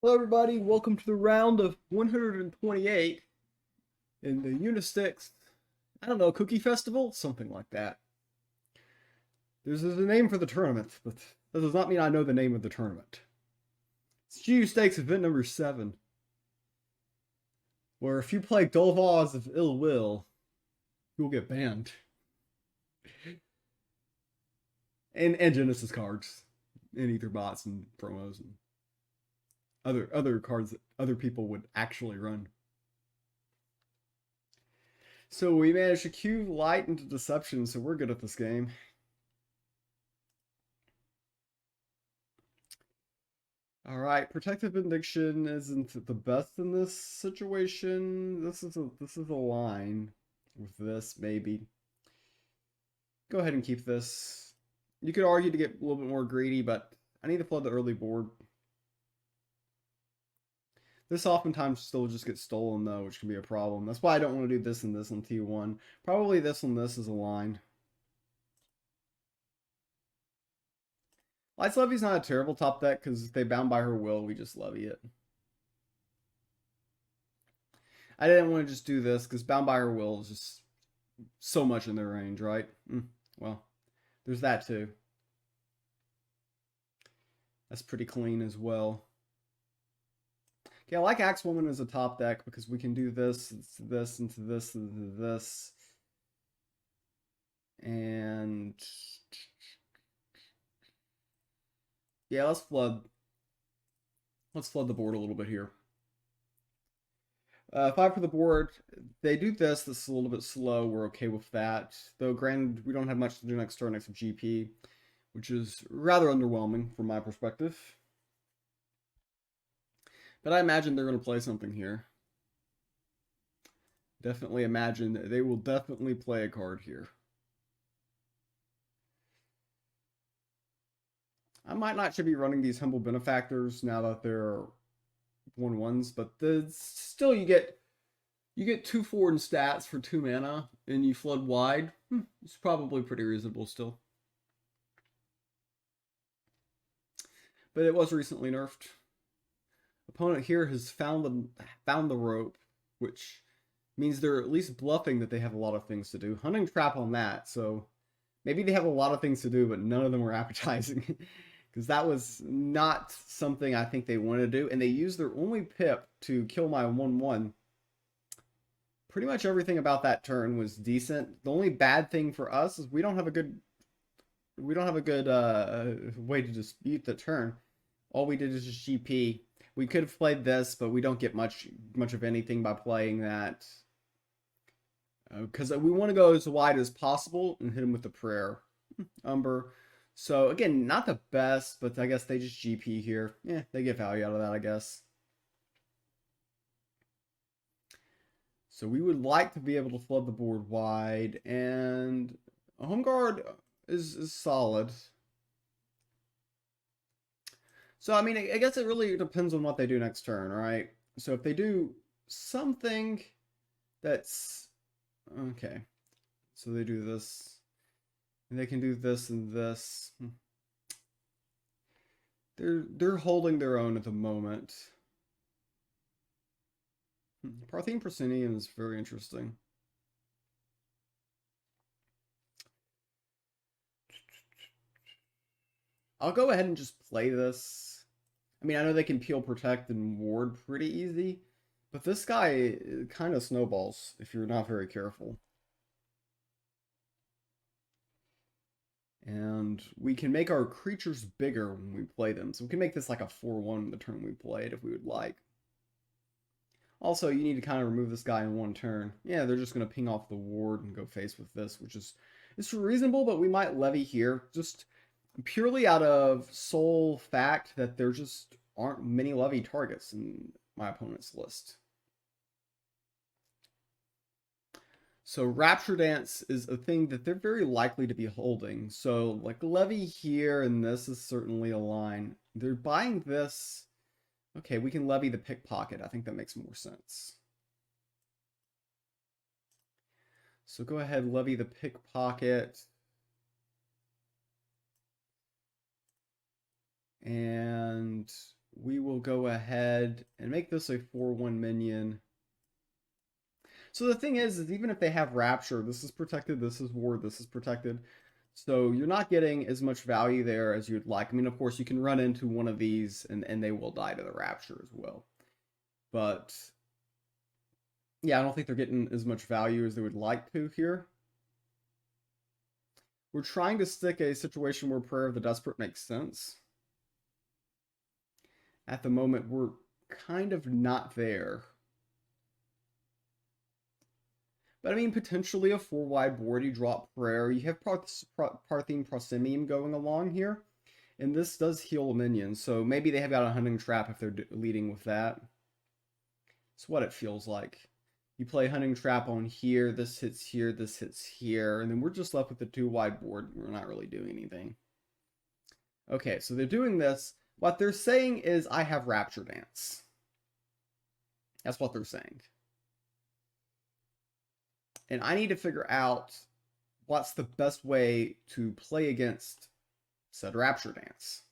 Hello everybody, welcome to the round of 128 in the Unistix, I don't know, Cookie Festival? Something like that. There's a name for the tournament, but that does not mean I know the name of the tournament. It's GU Stakes event number 7, where if you play Dolvaz of Ill Will, you'll get banned. And Genesis cards, and Ether bots and promos and other cards that other people would actually run. So we managed to cue light into deception, so we're good at this game. Alright, protective benediction isn't the best in this situation. This is a line with this, maybe. Go ahead and keep this. You could argue to get a little bit more greedy, but I need to flood the early board. This oftentimes still just gets stolen though, which can be a problem. That's why I don't want to do this and this on T1. Probably this and this is a line. Lights Levy's not a terrible top deck because if they bound by her will, we just levy it. I didn't want to just do this because bound by her will is just so much in their range, right? Well, there's that too. That's pretty clean as well. Okay, I like Axewoman as a top deck because we can do this, this, into this, into this. And yeah, let's flood. Let's flood the board a little bit here. 5 for the board. They do this. This is a little bit slow. We're okay with that. Though, granted, we don't have much to do next turn next to GP, which is rather underwhelming from my perspective. But I imagine they're going to play something here. Definitely imagine they will definitely play a card here. I might not should be running these Humble Benefactors now that they're 1/1s, but still you get 2/4 in stats for 2 mana and you flood wide. It's probably pretty reasonable still. But it was recently nerfed. Opponent here has found the rope, which means they're at least bluffing that they have a lot of things to do. Hunting trap on that, so maybe they have a lot of things to do, but none of them were appetizing. Because that was not something I think they wanted to do. And they used their only pip to kill my 1/1. Pretty much everything about that turn was decent. The only bad thing for us is we don't have a good way to dispute the turn. All we did is just GP. We could have played this, but we don't get much of anything by playing that. Because we want to go as wide as possible and hit him with the prayer. Umber. So, again, not the best, but I guess they just GP here. Yeah, they get value out of that, I guess. So we would like to be able to flood the board wide, and a home guard is solid. So, I mean, I guess it really depends on what they do next turn, right? So if they do something that's... Okay. So they do this. And they can do this and this. They're holding their own at the moment. Parthene Proscenium is very interesting. I'll go ahead and just play this. I mean, I know they can peel, protect, and ward pretty easy, but this guy kind of snowballs if you're not very careful. And we can make our creatures bigger when we play them. So we can make this like a 4/1 the turn we played if we would like. Also, you need to kind of remove this guy in one turn. Yeah, they're just going to ping off the ward and go face with this, which is it's reasonable, but we might levy here. Just purely out of sole fact that there just aren't many levy targets in my opponent's list. So Rapture Dance is a thing that they're very likely to be holding. So like levy here, and this is certainly a line. They're buying this. Okay, we can levy the Pickpocket. I think that makes more sense. So go ahead, levy the Pickpocket. And we will go ahead and make this a 4/1 minion. So the thing is even if they have Rapture, this is protected, this is Ward, this is protected. So you're not getting as much value there as you'd like. I mean, of course, you can run into one of these and they will die to the Rapture as well. But yeah, I don't think they're getting as much value as they would like to here. We're trying to stick a situation where Prayer of the Desperate makes sense. At the moment, we're kind of not there. But I mean, potentially a 4-wide board, you drop Prayer. You have Parthene Prosimium going along here. And this does heal a minion, so maybe they have got a Hunting Trap if they're leading with that. It's what it feels like. You play Hunting Trap on here, this hits here, and then we're just left with the 2-wide board. We're not really doing anything. Okay, so they're doing this. What they're saying is, I have Rapture Dance. That's what they're saying. And I need to figure out what's the best way to play against said Rapture Dance.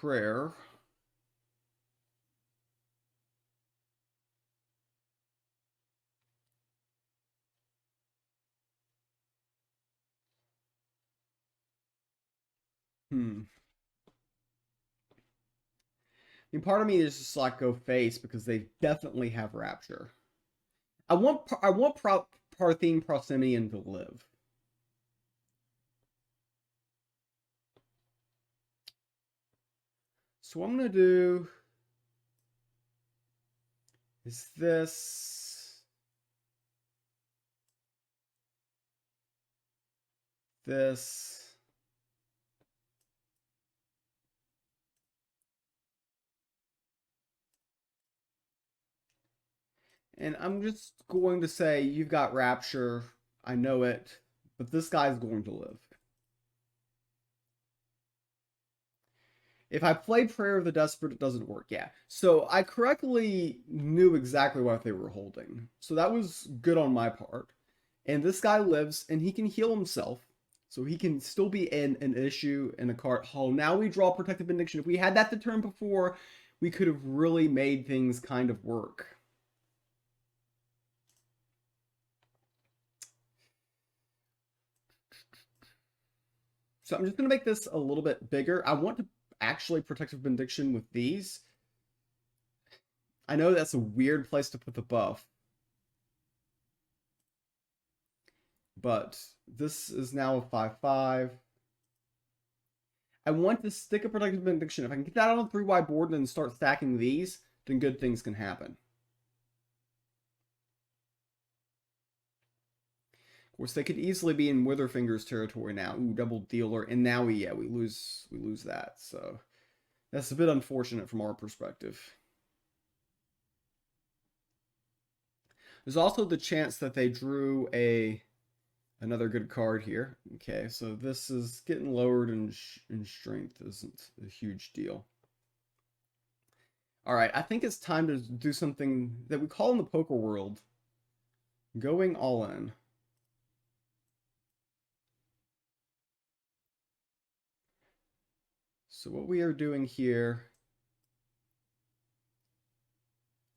Prayer. I mean, part of me is just like go face because they definitely have Rapture. I want Parthene Prosimian to live. So what I'm gonna do is this, and I'm just going to say, you've got Rapture, I know it, but this guy's going to live. If I play Prayer of the Desperate, it doesn't work. Yeah. So I correctly knew exactly what they were holding. So that was good on my part. And this guy lives, and he can heal himself. So he can still be an issue in a card hull. Now we draw Protective Benediction. If we had that the turn before, we could have really made things kind of work. So I'm just going to make this a little bit bigger. I want to actually Protective Benediction with these. I know that's a weird place to put the buff. But this is now a 5/5. I want to stick a Protective Benediction. If I can get that on a 3-wide board and then start stacking these, then good things can happen. Of course, they could easily be in Witherfinger's territory now. Ooh, double dealer, and now we lose that. So that's a bit unfortunate from our perspective. There's also the chance that they drew another good card here. Okay, so this is getting lowered in strength isn't a huge deal. All right, I think it's time to do something that we call in the poker world going all in. So what we are doing here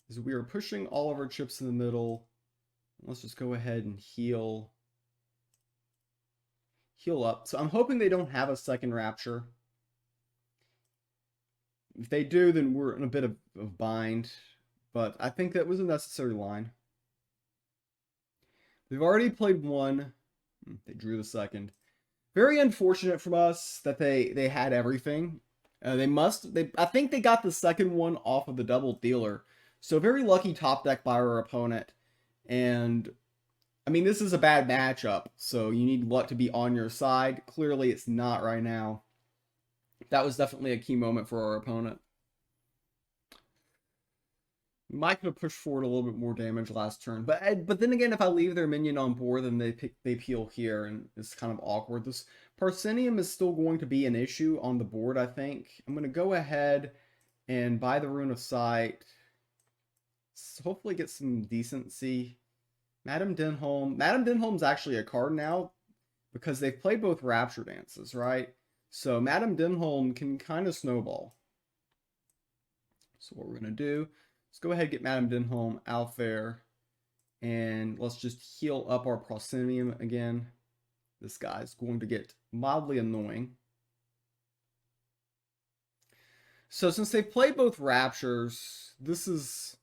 is we are pushing all of our chips in the middle. Let's just go ahead and heal up. So I'm hoping they don't have a second Rapture. If they do, then we're in a bit of bind. But I think that was a necessary line. They've already played one. They drew the second. Very unfortunate from us that they had everything. I think they got the second one off of the double dealer. So very lucky top deck by our opponent. And I mean, this is a bad matchup, so you need luck to be on your side. Clearly, it's not right now. That was definitely a key moment for our opponent. We might could have pushed forward a little bit more damage last turn, but then again, if I leave their minion on board, then they peel here, and it's kind of awkward. This Parsenium is still going to be an issue on the board, I think. I'm going to go ahead and buy the Rune of Sight, hopefully get some decency. Madame Denholm. Madame Denholm's actually a card now because they've played both Rapture Dances, right? So Madame Denholm can kind of snowball. So what we're going to do is go ahead and get Madame Denholm out there. And let's just heal up our proscenium again. This guy's going to get mildly annoying. So since they've played both Raptures, this is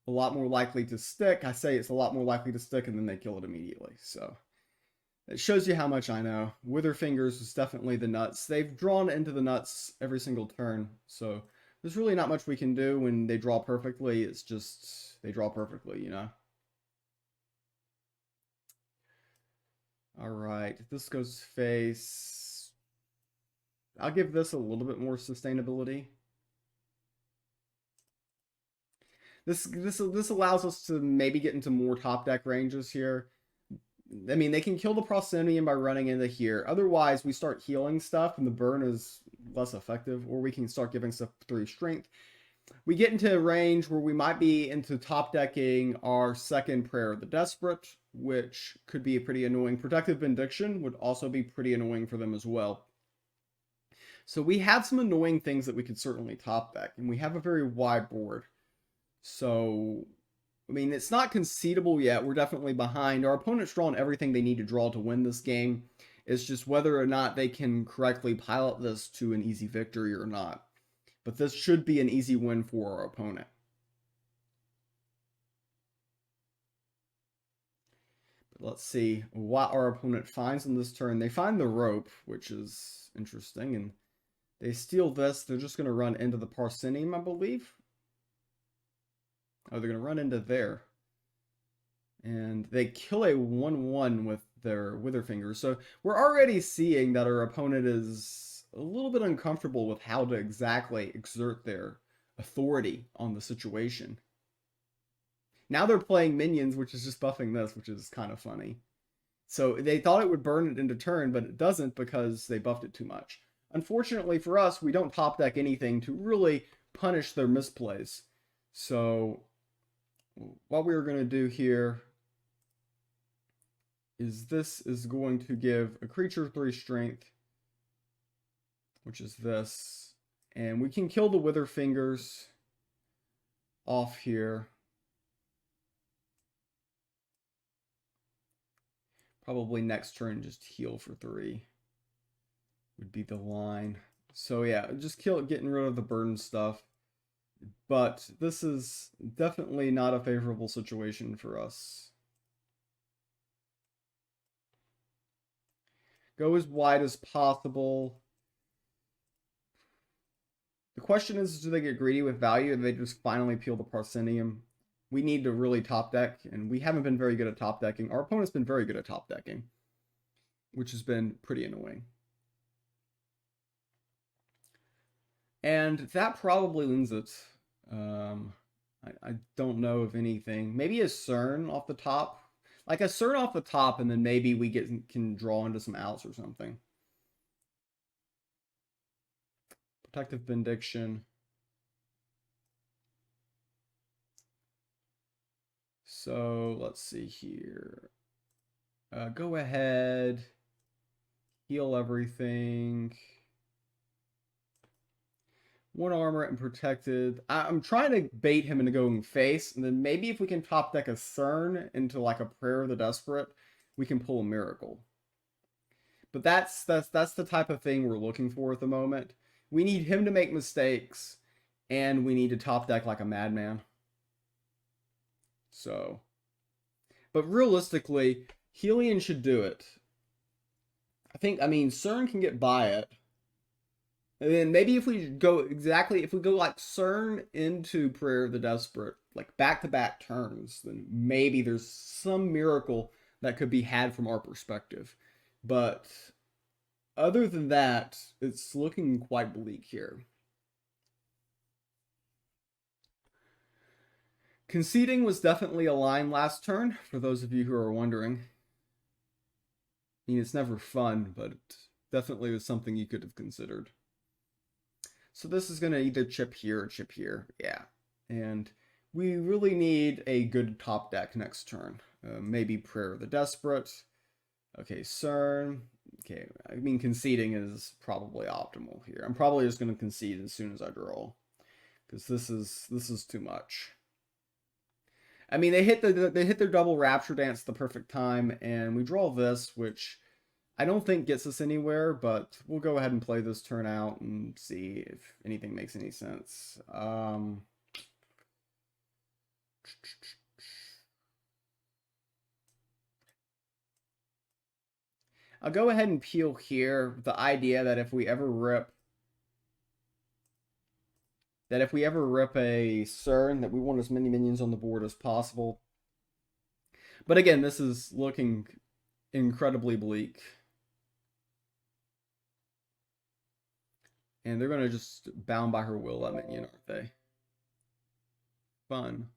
a lot more likely to stick. I say it's a lot more likely to stick, and then they kill it immediately. So it shows you how much I know. Witherfingers is definitely the nuts. They've drawn into the nuts every single turn, so there's really not much we can do when they draw perfectly. It's just they draw perfectly, you know? Alright, this goes face. I'll give this a little bit more sustainability. This allows us to maybe get into more top deck ranges here. I mean, they can kill the proscenium by running into here. Otherwise, we start healing stuff and the burn is less effective, or we can start giving stuff 3 strength. We get into a range where we might be into top decking our second Prayer of the Desperate, which could be pretty annoying. Protective Benediction would also be pretty annoying for them as well. So we have some annoying things that we could certainly top deck, and we have a very wide board. So, I mean, it's not concedable yet. We're definitely behind. Our opponent's drawn everything they need to draw to win this game. It's just whether or not they can correctly pilot this to an easy victory or not. But this should be an easy win for our opponent. But let's see what our opponent finds on this turn. They find the rope, which is interesting, and they steal this. They're just going to run into the Parcenium, I believe. Oh, they're going to run into there. And they kill a 1/1 with their Witherfingers. So we're already seeing that our opponent is a little bit uncomfortable with how to exactly exert their authority on the situation. Now they're playing minions, which is just buffing this, which is kind of funny. So they thought it would burn it into turn, but it doesn't because they buffed it too much. Unfortunately for us, we don't top deck anything to really punish their misplays. So what we're going to do here is this is going to give a creature 3 strength, which is this. And we can kill the Witherfingers off here. Probably next turn just heal for 3 would be the line. So yeah, just getting rid of the burden stuff. But this is definitely not a favorable situation for us. Go as wide as possible. The question is, do they get greedy with value and they just finally peel the Parcenium? We need to really top deck, and we haven't been very good at top decking. Our opponent's been very good at top decking, which has been pretty annoying. And that probably wins it. I don't know of anything. Maybe a CERN off the top. Like a CERN off the top, and then maybe we can draw into some outs or something. Protective Benediction. So let's see here. Go ahead. Heal everything. 1 armor and protected. I'm trying to bait him into going face, and then maybe if we can top deck a CERN into like a Prayer of the Desperate, we can pull a miracle. But that's the type of thing we're looking for at the moment. We need him to make mistakes, and we need to top deck like a madman. So, but realistically, Helion should do it. I mean, CERN can get by it. And then maybe if we go like CERN into Prayer of the Desperate, like back-to-back turns, then maybe there's some miracle that could be had from our perspective. But other than that, it's looking quite bleak here. Conceding was definitely a line last turn, for those of you who are wondering. I mean, it's never fun, but it definitely was something you could have considered. So this is going to either chip here or chip here. Yeah. And We really need a good top deck next turn. Maybe Prayer of the Desperate. Okay, CERN. Okay, I mean conceding is probably optimal here. I'm probably just going to concede as soon as I draw, because this is too much. I mean, they hit their double Rapture Dance at the perfect time, and we draw this, which I don't think gets us anywhere, but we'll go ahead and play this turn out and see if anything makes any sense. I'll go ahead and peel here, the idea that if we ever rip a CERN, that we want as many minions on the board as possible. But again, this is looking incredibly bleak. And they're going to just bound by her will that minion, aren't they? Fun.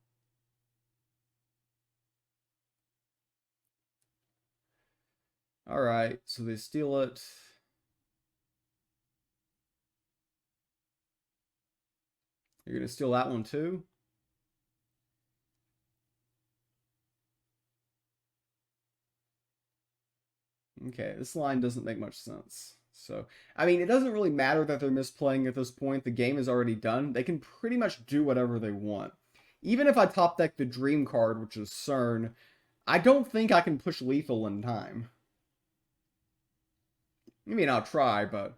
Alright, so they steal it. You're going to steal that one too? Okay, this line doesn't make much sense. So, I mean, it doesn't really matter that they're misplaying at this point. The game is already done. They can pretty much do whatever they want. Even if I top deck the Dream card, which is CERN, I don't think I can push lethal in time. I mean, I'll try, but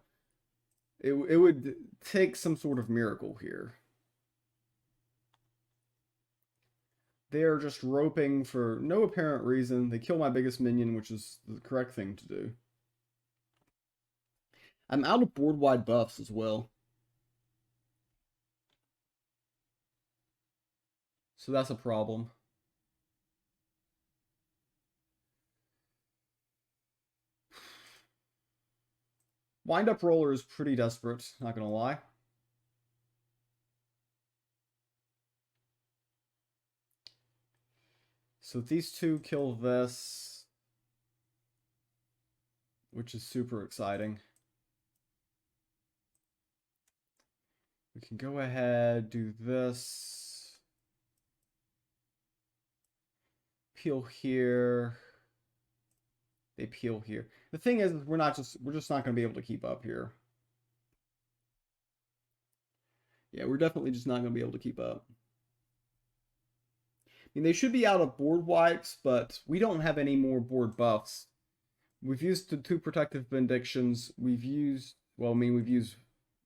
it would take some sort of miracle here. They're just roping for no apparent reason. They kill my biggest minion, which is the correct thing to do. I'm out of board-wide buffs as well. So that's a problem. Wind-up roller is pretty desperate, not gonna lie. So these two kill this, which is super exciting. We can go ahead, do this. Peel here. They peel here. The thing is, we're just not going to be able to keep up here. Yeah, we're definitely just not going to be able to keep up. I mean, they should be out of board wipes, but we don't have any more board buffs. We've used the 2 protective benedictions. We've used we've used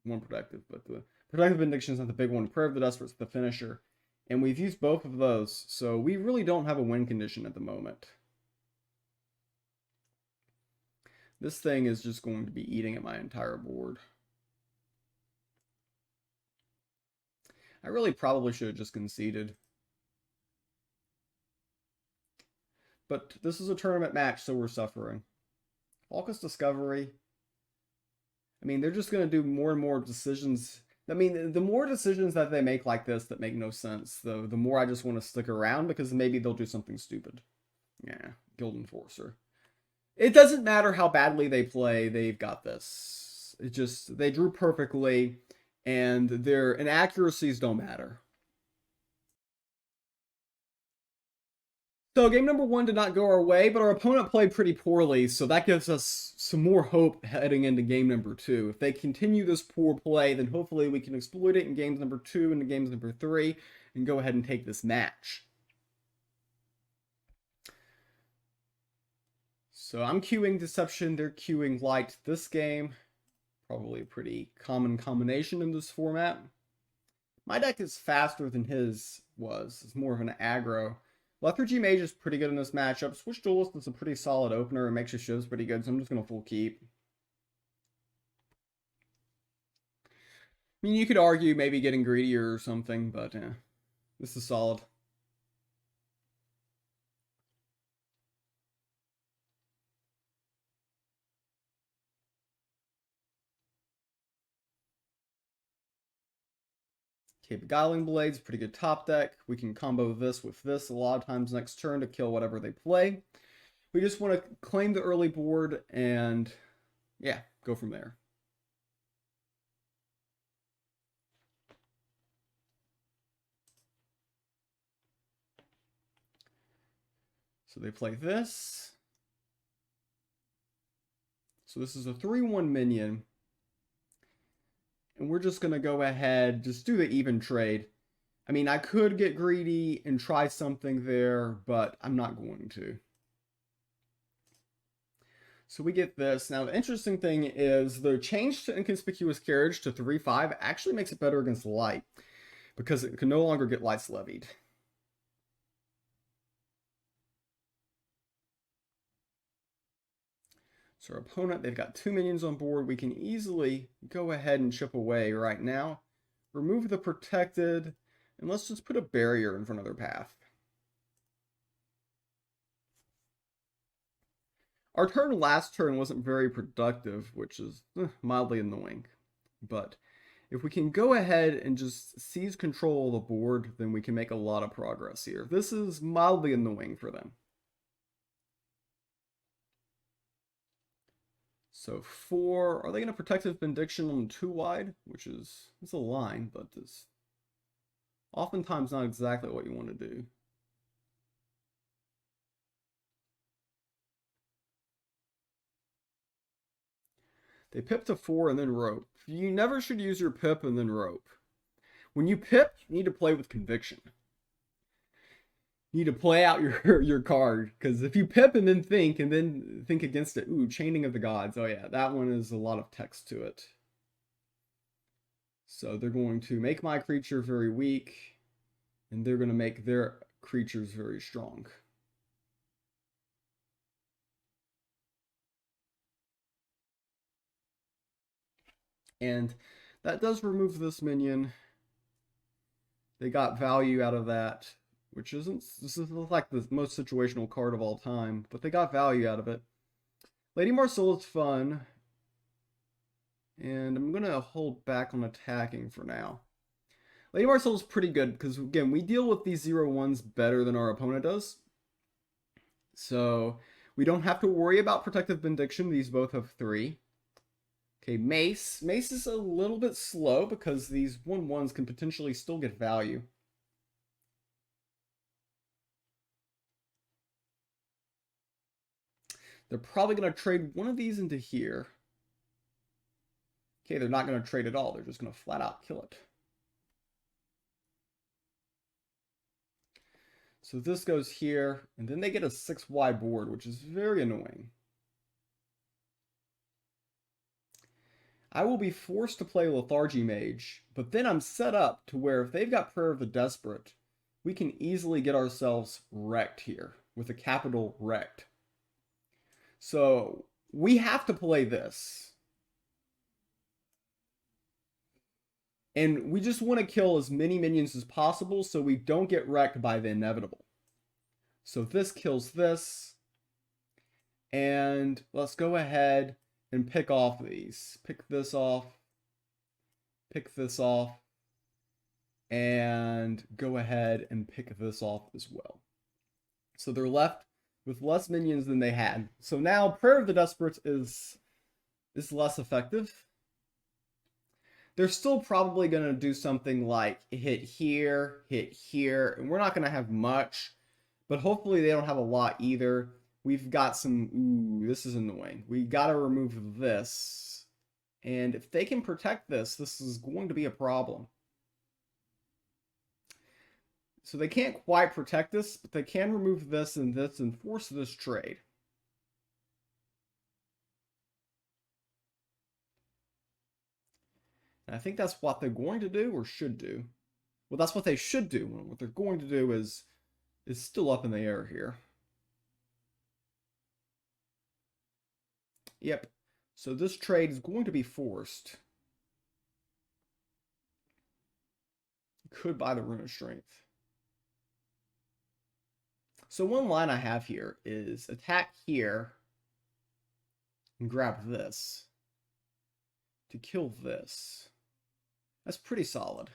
1 protective, but the protective benediction is not the big one. Prayer of the Desperate's the finisher. And we've used both of those, so we really don't have a win condition at the moment. This thing is just going to be eating at my entire board. I really probably should have just conceded. But this is a tournament match, so we're suffering. Focus Discovery. I mean, they're just going to do more and more decisions. I mean, the more decisions that they make like this that make no sense, the more I just want to stick around, because maybe they'll do something stupid. Yeah, Guild Enforcer. It doesn't matter how badly they play, they've got this. It just, they drew perfectly, and their inaccuracies don't matter. So game number 1 did not go our way, but our opponent played pretty poorly, so that gives us some more hope heading into game number 2. If they continue this poor play, then hopefully we can exploit it in games number 2 and games number 3, and go ahead and take this match. So I'm queuing Deception, they're queuing Light this game. Probably a pretty common combination in this format. My deck is faster than his was. It's more of an aggro. Lethargy Mage is pretty good in this matchup. Switch Duelist is a pretty solid opener and makes your shows pretty good, so I'm just going to full keep. I mean, you could argue maybe getting greedier or something, but this is solid. Okay, Beguiling Blade's pretty good top deck. We can combo this with this a lot of times next turn to kill whatever they play. We just want to claim the early board and, yeah, go from there. So they play this. So this is a 3-1 minion. And we're just going to go ahead, just do the even trade. I mean, I could get greedy and try something there, but I'm not going to. So we get this. Now, the interesting thing is the change to Inconspicuous Carriage to 3-5 actually makes it better against light, because it can no longer get lights levied. So our opponent, they've got 2 minions on board. We can easily go ahead and chip away right now. Remove the protected, and let's just put a barrier in front of their path. Our last turn wasn't very productive, which is mildly annoying. But if we can go ahead and just seize control of the board, then we can make a lot of progress here. This is mildly annoying for them. So 4, are they going to Protective Benediction on 2 wide? Which is, it's a line, but it's oftentimes not exactly what you want to do. They pip to 4 and then rope. You never should use your pip and then rope. When you pip, you need to play with conviction. You need to play out your card, because if you pip and then think against it, ooh, Chaining of the Gods. Oh yeah, that one is a lot of text to it. So they're going to make my creature very weak, and they're going to make their creatures very strong. And that does remove this minion. They got value out of that, which this is like the most situational card of all time, but they got value out of it. Lady Marcel is fun, and I'm going to hold back on attacking for now. Lady Marcel is pretty good, because again, we deal with these 0-1s better than our opponent does. So we don't have to worry about Protective Benediction. These both have 3. Okay, Mace. Mace is a little bit slow because these 1-1s can potentially still get value. They're probably going to trade one of these into here. Okay, they're not going to trade at all. They're just going to flat out kill it. So this goes here, and then they get a 6-wide board, which is very annoying. I will be forced to play Lethargy Mage, but then I'm set up to where if they've got Prayer of the Desperate, we can easily get ourselves wrecked here, with a capital wrecked. So we have to play this. And we just want to kill as many minions as possible so we don't get wrecked by the inevitable. So this kills this. And let's go ahead and pick off these. Pick this off. Pick this off. And go ahead and pick this off as well. So they're left with less minions than they had. So now Prayer of the Desperate is less effective. They're still probably going to do something like hit here, and we're not going to have much, but hopefully they don't have a lot either. We've got some, ooh, this is annoying. We got to remove this, and if they can protect this, this is going to be a problem. So they can't quite protect this, but they can remove this and force this trade. And I think that's what they're going to do or should do. Well, that's what they should do. What they're going to do is still up in the air here. Yep. So this trade is going to be forced. Could buy the Rune of Strength. So one line I have here is attack here and grab this to kill this. That's pretty solid.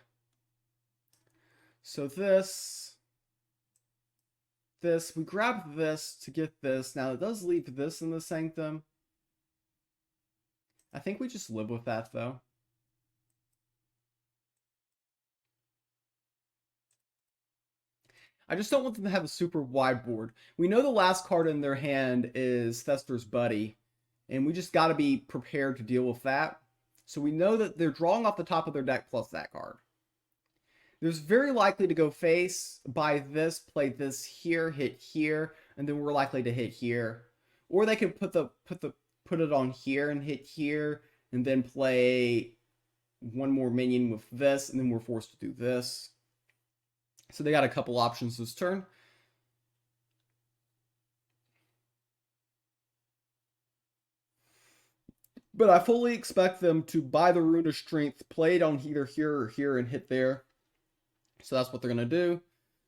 So this, we grab this to get this. Now it does leave this in the Sanctum. I think we just live with that though. I just don't want them to have a super wide board. We know the last card in their hand is Thester's Buddy, and we just got to be prepared to deal with that. So we know that they're drawing off the top of their deck plus that card. There's very likely to go face, buy this, play this here, hit here, and then we're likely to hit here. Or they could put it on here and hit here, and then play one more minion with this, and then we're forced to do this. So they got a couple options this turn. But I fully expect them to buy the Rune of Strength, play it on either here or here, and hit there. So that's what they're going to do.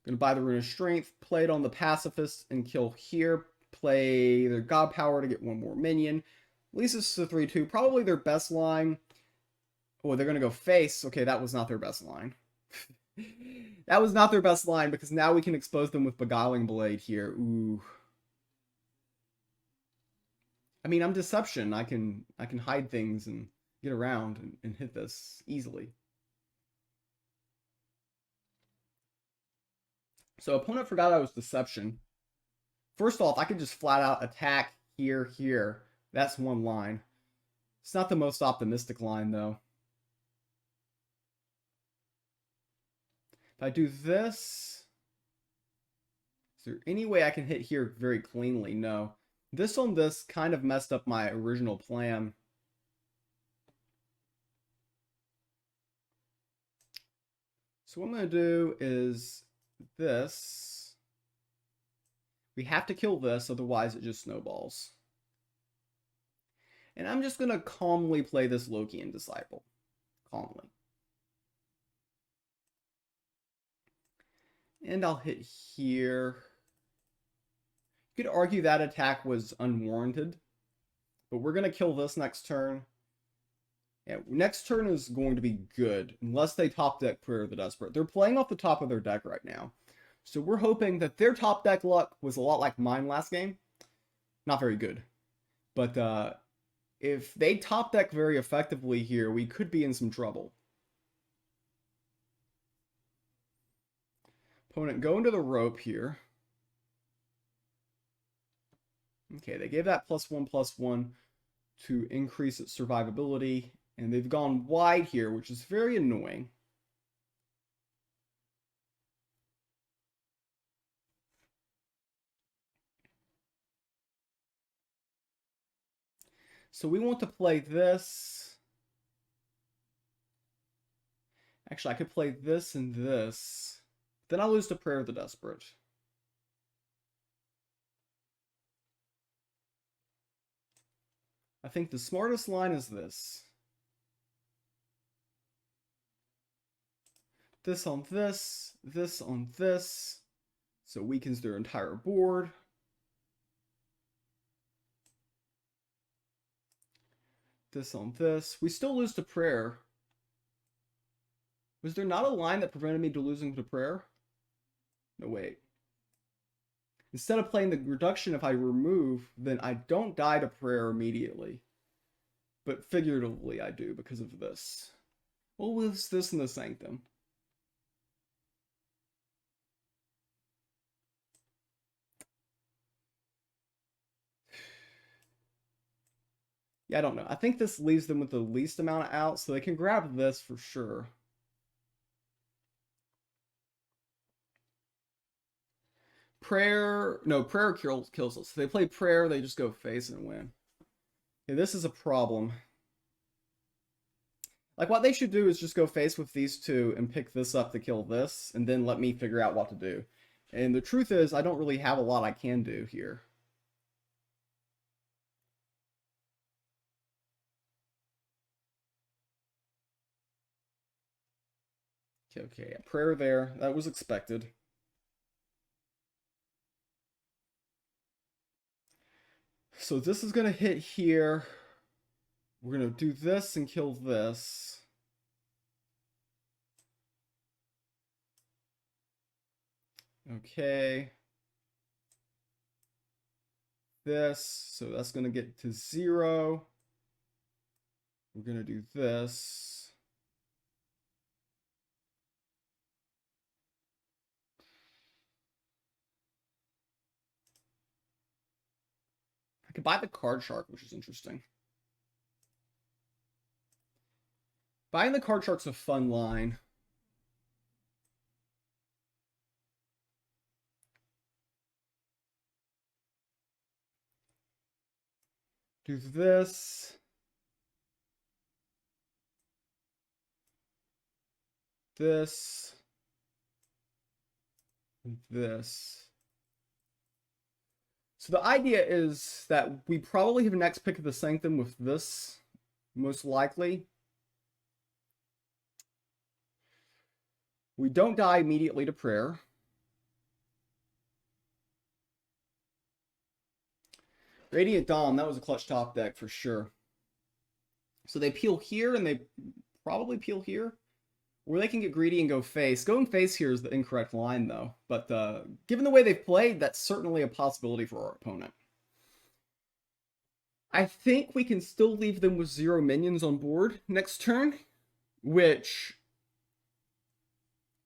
Going to buy the Rune of Strength, play it on the Pacifist, and kill here. Play their God Power to get one more minion. At least this is a 3-2. Probably their best line. Oh, they're going to go face. Okay, that was not their best line. That was not their best line, because now we can expose them with Beguiling Blade here. Ooh. I mean, I'm Deception. I can hide things and get around and hit this easily. So opponent forgot I was Deception. First off, I could just flat out attack here, here. That's one line. It's not the most optimistic line, though. If I do this, is there any way I can hit here very cleanly? No. This on this kind of messed up my original plan. So what I'm going to do is this. We have to kill this, otherwise it just snowballs. And I'm just going to calmly play this Loki and Disciple. Calmly. And I'll hit here. You could argue that attack was unwarranted, but we're going to kill this next turn. Yeah, next turn is going to be good, unless they top deck Prayer of the Desperate. They're playing off the top of their deck right now. So we're hoping that their top deck luck was a lot like mine last game. Not very good. But if they top deck very effectively here, we could be in some trouble. Opponent going to the rope here. Okay, they gave that +1/+1 to increase its survivability, and they've gone wide here, which is very annoying. So we want to play this. Actually, I could play this and this. Then I'll lose to Prayer of the Desperate. I think the smartest line is this. This on this, this on this. So it weakens their entire board. This on this. We still lose to Prayer. Was there not a line that prevented me to losing to Prayer? No, wait. Instead of playing the reduction, if I remove, then I don't die to Prayer immediately. But figuratively, I do because of this. What was this in the Sanctum? Yeah, I don't know. I think this leaves them with the least amount of outs, so they can grab this for sure. Prayer kills us. If they play Prayer, they just go face and win. Okay, this is a problem. Like, what they should do is just go face with these two and pick this up to kill this, and then let me figure out what to do. And the truth is, I don't really have a lot I can do here. Okay, a Prayer there. That was expected. So this is going to hit here. We're going to do this and kill this. Okay. This. So that's going to get to 0. We're going to do this. I could buy the card shark, which is interesting. Buying the card shark's a fun line. Do this. This. And this. So the idea is that we probably have next pick of the Sanctum with this, most likely. We don't die immediately to prayer. Radiant Dawn, that was a clutch top deck for sure. So they peel here, and they probably peel here. Or they can get greedy and go face. Going face here is the incorrect line, though. But given the way they've played, that's certainly a possibility for our opponent. I think we can still leave them with 0 minions on board next turn, which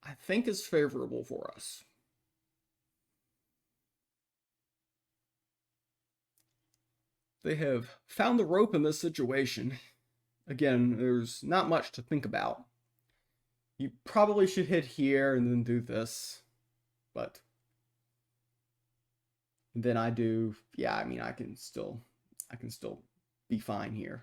I think is favorable for us. They have found the rope in this situation. Again, there's not much to think about. You probably should hit here and then do this, but then I do, yeah, I mean, I can still be fine here.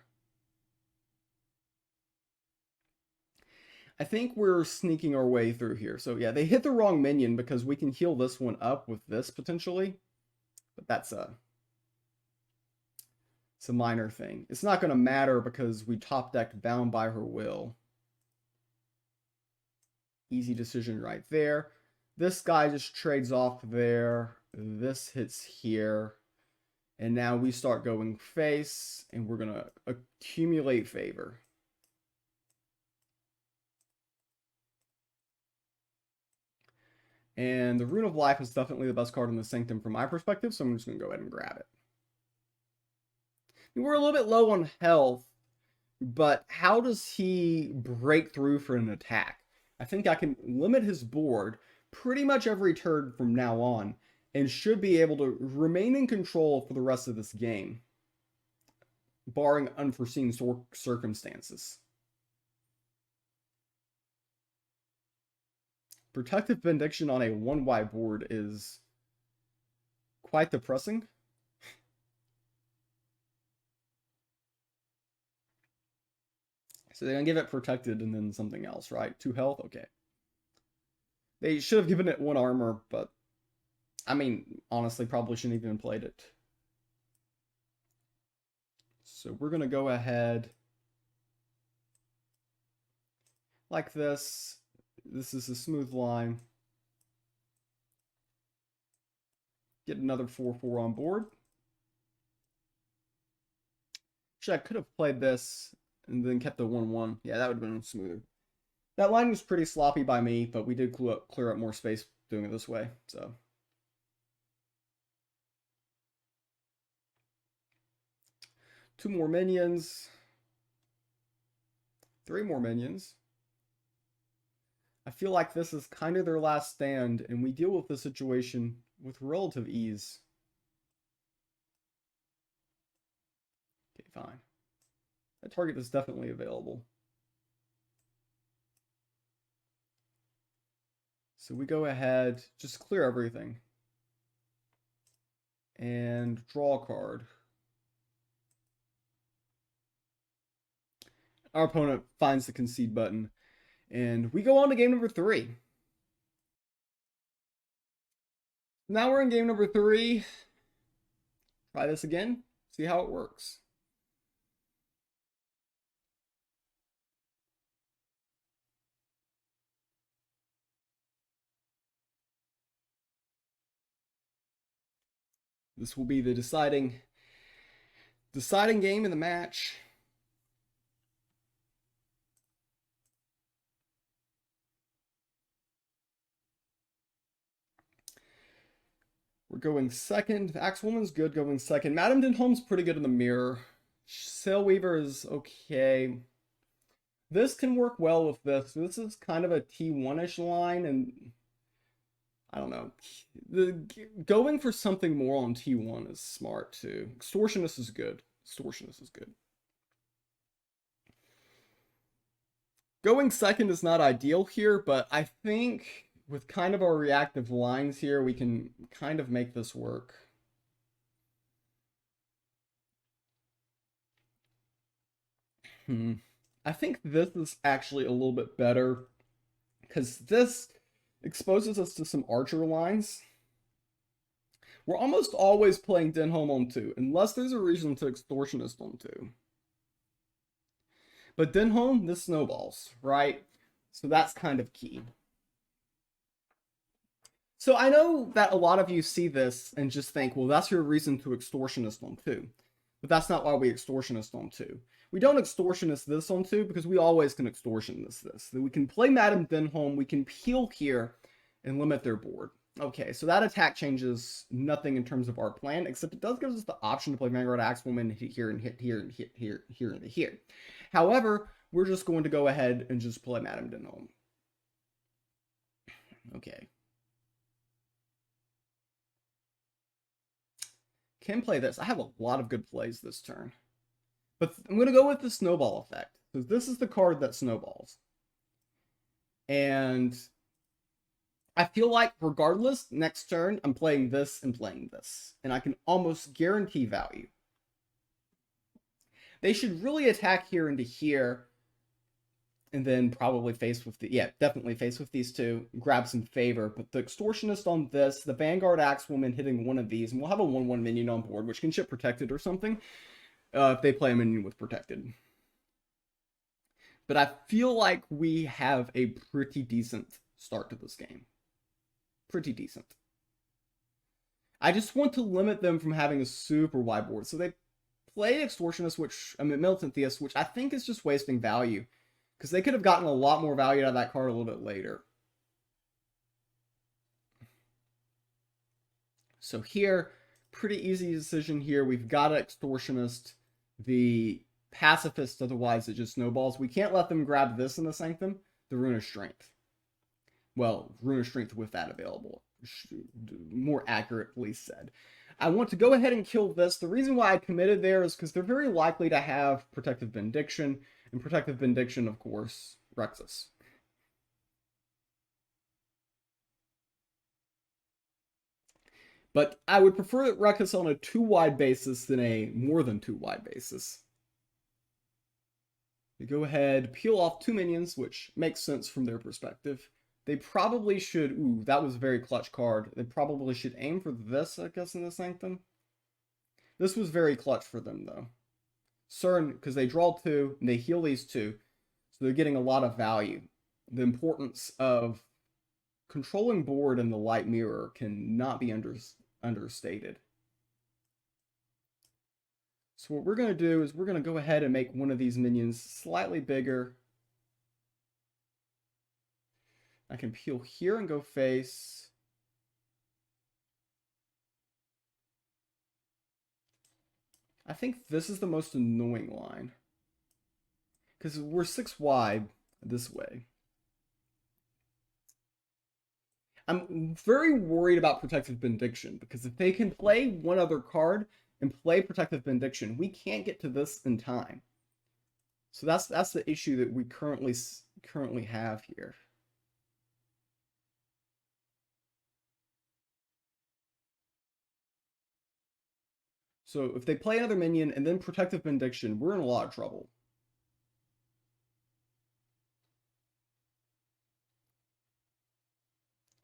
I think we're sneaking our way through here. So yeah, they hit the wrong minion because we can heal this one up with this potentially, but it's a minor thing. It's not going to matter because we top decked Bound by Her Will. Easy decision right there. This guy just trades off there. This hits here. And now we start going face, and we're going to accumulate favor. And the Rune of Life is definitely the best card in the Sanctum from my perspective, so I'm just going to go ahead and grab it. We're a little bit low on health, but how does he break through for an attack? I think I can limit his board pretty much every turn from now on, and should be able to remain in control for the rest of this game, barring unforeseen circumstances. Protective Benediction on a 1Y board is quite depressing. So they're going to give it protected and then something else, right? 2 health? Okay. They should have given it 1 armor, but I mean, honestly, probably shouldn't have even played it. So we're going to go ahead like this. This is a smooth line. Get another 4/4 on board. Actually, I could have played this and then kept the 1/1. Yeah, that would have been smoother. That line was pretty sloppy by me, but we did clear up more space doing it this way. So 2 more minions. 3 more minions. I feel like this is kind of their last stand, and we deal with the situation with relative ease. Okay, fine. That target is definitely available. So we go ahead, just clear everything. And draw a card. Our opponent finds the concede button. And we go on to game number 3. Now we're in game number 3. Try this again. See how it works. This will be the deciding game in the match. We're going second. Axewoman's good going second. Madame Denholm's pretty good in the mirror. Sailweaver is okay. This can work well with this. This is kind of a T1-ish line, and I don't know. Going for something more on T1 is smart too. Extortionist is good. Extortionist is good. Going second is not ideal here, but I think with kind of our reactive lines here, we can kind of make this work. I think this is actually a little bit better because this exposes us to some archer lines. We're almost always playing Denholm on 2, unless there's a reason to Extortionist on 2. But Denholm, this snowballs, right? So that's kind of key. So I know that a lot of you see this and just think, well, that's your reason to Extortionist on 2. But that's not why we Extortionist on 2. We don't Extortionist this on 2 because we always can Extortion this. We can play Madame Denholm, we can peel here and limit their board. Okay, so that attack changes nothing in terms of our plan, except it does give us the option to play Vanguard Axewoman here and hit here and hit here, here and here. However, we're just going to go ahead and just play Madame Denholm. Okay. Can play this. I have a lot of good plays this turn. But I'm going to go with the snowball effect. Because this is the card that snowballs. And I feel like regardless, next turn, I'm playing this and playing this. And I can almost guarantee value. They should really attack here into here. And then probably face with the... Yeah, definitely face with these two. Grab some favor. But the Extortionist on this, the Vanguard Axewoman hitting one of these. And we'll have a 1/1 minion on board, which can ship Protected or something. If they play a minion with Protected. But I feel like we have a pretty decent start to this game. Pretty decent. I just want to limit them from having a super wide board. So they play Extortionist, Militant Theist, which I think is just wasting value. Because they could have gotten a lot more value out of that card a little bit later. So here, pretty easy decision here. We've got an Extortionist. The Pacifist, otherwise it just snowballs. We can't let them grab this in the Sanctum, the Rune of Strength. Well, Rune of Strength with that available. More accurately said. I want to go ahead and kill this. The reason why I committed there is because they're very likely to have Protective Benediction. And Protective Benediction, of course, wrecks us. But I would prefer it wreck us on a 2-wide basis than a more than 2-wide basis. We go ahead, peel off 2 minions, which makes sense from their perspective. They probably should... Ooh, that was a very clutch card. They probably should aim for this, I guess, in the Sanctum. This was very clutch for them, though. CERN, because they draw 2, and they heal these 2. So they're getting a lot of value. The importance of controlling board in the light mirror cannot be understated. So what we're going to do is we're going to go ahead and make one of these minions slightly bigger. I can peel here and go face. I think this is the most annoying line. Because we're 6 wide this way. I'm very worried about Protective Benediction, because if they can play one other card and play Protective Benediction, we can't get to this in time. So that's the issue that we currently have here. So if they play another minion and then Protective Benediction, we're in a lot of trouble.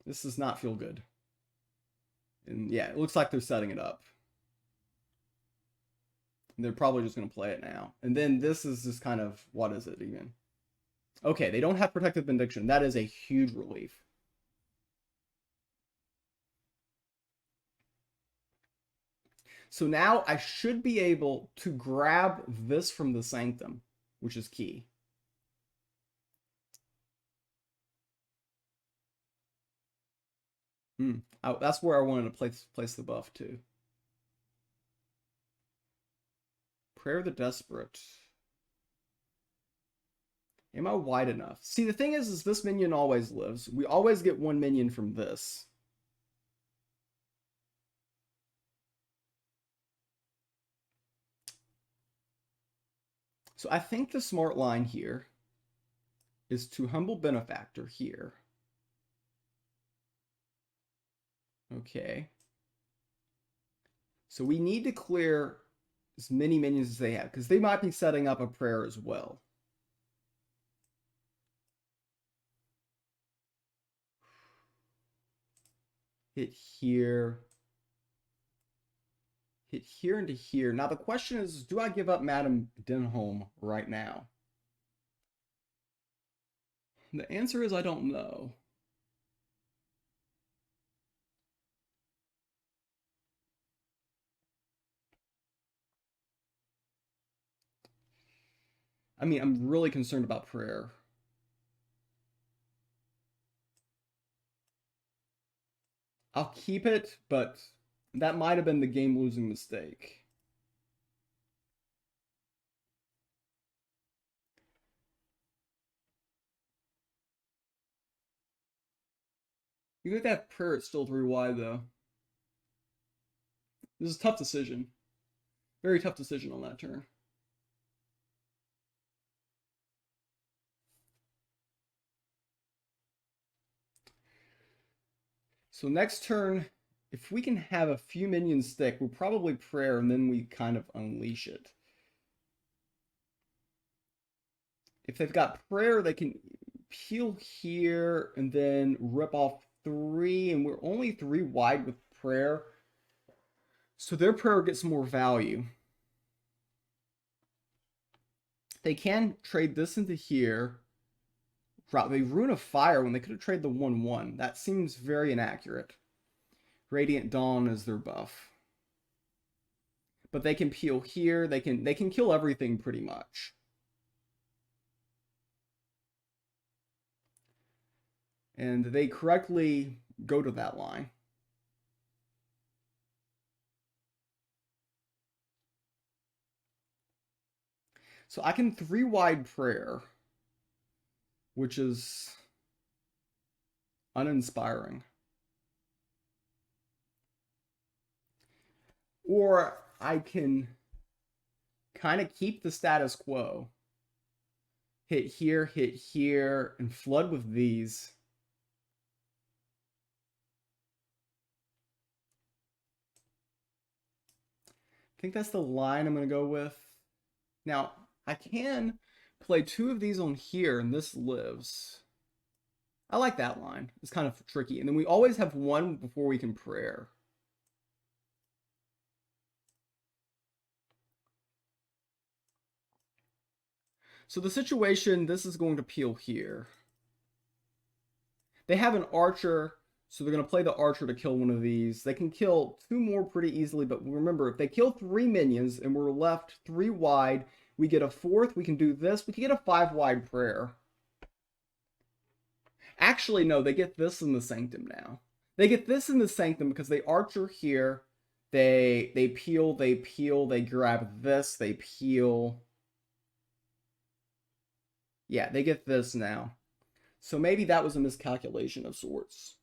This does not feel good. And yeah, it looks like they're setting it up. And they're probably just going to play it now. And then this is just kind of, what is it even? Okay, they don't have Protective Benediction. That is a huge relief. So now I should be able to grab this from the Sanctum, which is key. That's where I wanted to place the buff too. Prayer of the Desperate. Am I wide enough? See, the thing is this minion always lives. We always get 1 minion from this. So I think the smart line here is to humble benefactor here. Okay. So we need to clear as many minions as they have, because they might be setting up a prayer as well. Hit here. Hit here into here. Now the question is, do I give up Madame Denholm right now? The answer is I don't know. I mean, I'm really concerned about prayer. I'll keep it, but that might have been the game-losing mistake. You think that prayer is still 3 wide, though. This is a tough decision. Very tough decision on that turn. So next turn, if we can have a few minions stick, we'll probably prayer and then we kind of unleash it. If they've got prayer, they can peel here and then rip off 3, and we're only 3 wide with prayer. So their prayer gets more value. They can trade this into here. They Rune of Fire when they could have traded the 1/1. That seems very inaccurate. Radiant Dawn is their buff. But they can peel here. They can kill everything pretty much. And they correctly go to that line. So I can 3 wide prayer, which is uninspiring. Or I can kind of keep the status quo. Hit here, and flood with these. I think that's the line I'm going to go with. Now, I can play 2 of these on here, and this lives. I like that line. It's kind of tricky. And then we always have 1 before we can prayer. So the situation, this is going to peel here. They have an archer, so they're going to play the archer to kill one of these. They can kill 2 more pretty easily, but remember, if they kill 3 minions and we're left 3 wide, we get a 4th, we can do this, we can get a 5 wide prayer. Actually, no, they get this in the Sanctum now. They get this in the Sanctum because they archer here, they peel, they grab this, they peel. Yeah, they get this now. So maybe that was a miscalculation of sorts.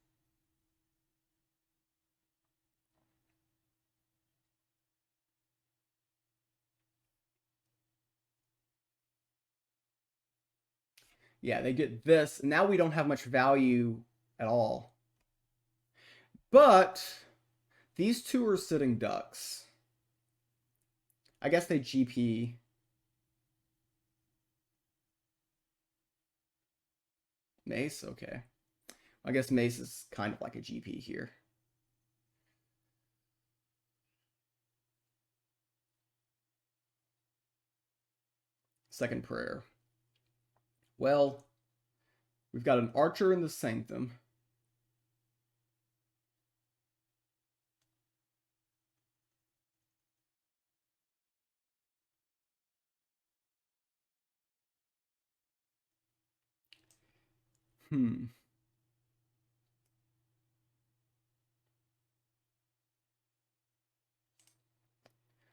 Yeah, they get this. Now we don't have much value at all. But these 2 are sitting ducks. I guess they GP. Mace? Okay. I guess Mace is kind of like a GP here. Second prayer. Well, we've got an archer in the Sanctum.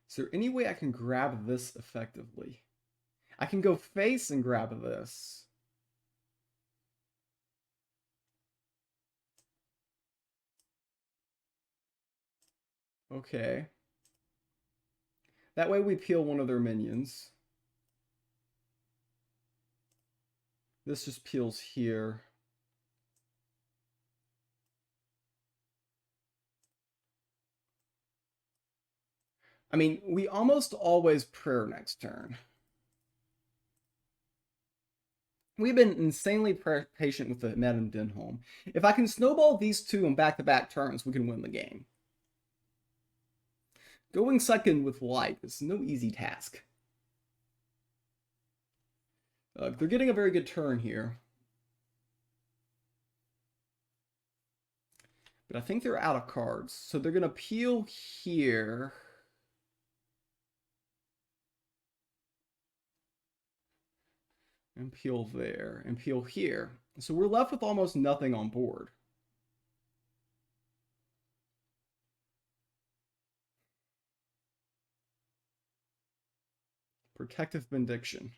Is there any way I can grab this effectively? I can go face and grab this. Okay. That way we peel one of their minions. This just peels here. I mean, we almost always prayer next turn. We've been insanely patient with the Madame Denholm. If I can snowball these two on back-to-back turns, we can win the game. Going second with light is no easy task. They're getting a very good turn here. But I think they're out of cards. So they're going to peel here. And peel there. And peel here. So we're left with almost nothing on board. Protective Benediction.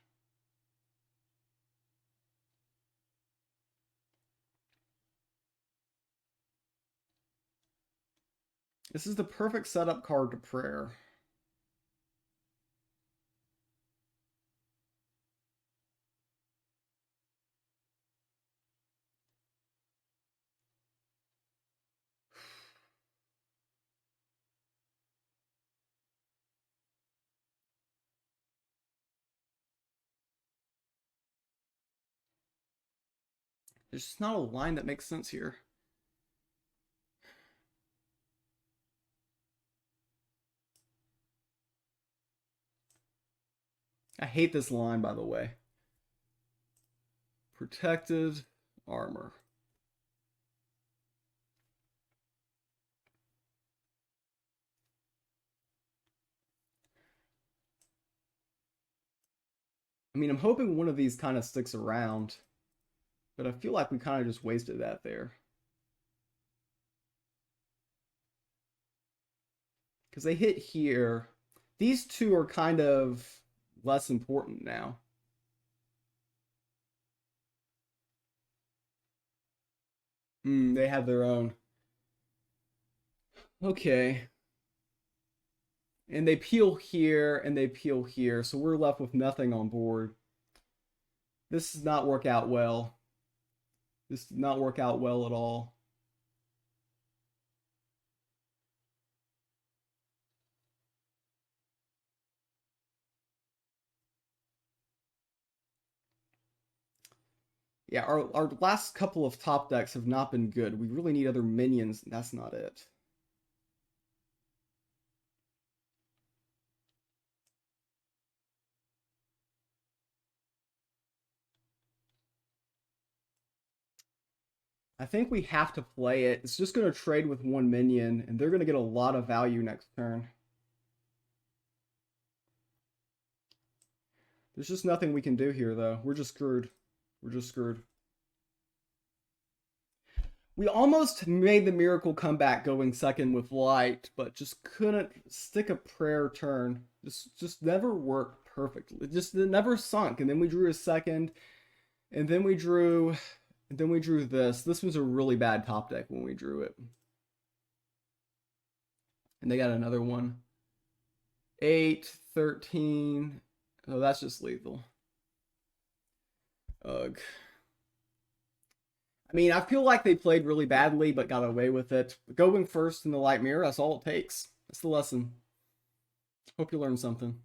This is the perfect setup card to prayer. There's just not a line that makes sense here. I hate this line, by the way. Protected armor. I mean, I'm hoping one of these kind of sticks around, but I feel like we kind of just wasted that there. Because they hit here. These two are kind of less important now. They have their own. Okay. And they peel here, and they peel here, so we're left with nothing on board. This does not work out well. This did not work out well at all. Yeah, our last couple of top decks have not been good. We really need other minions. That's not it. I think we have to play it. It's just going to trade with one minion, and they're going to get a lot of value next turn. There's just nothing we can do here, though. We're just screwed. We're just screwed. We almost made the miracle comeback going second with light, but just couldn't stick a prayer turn. Just never worked perfectly. It never sunk. And then we drew a second, and then we drew this. This was a really bad top deck when we drew it. And they got another one. 8, 13. Oh, that's just lethal. Ugh. I mean, I feel like they played really badly, but got away with it. Going first in the light mirror, that's all it takes. That's the lesson. Hope you learned something.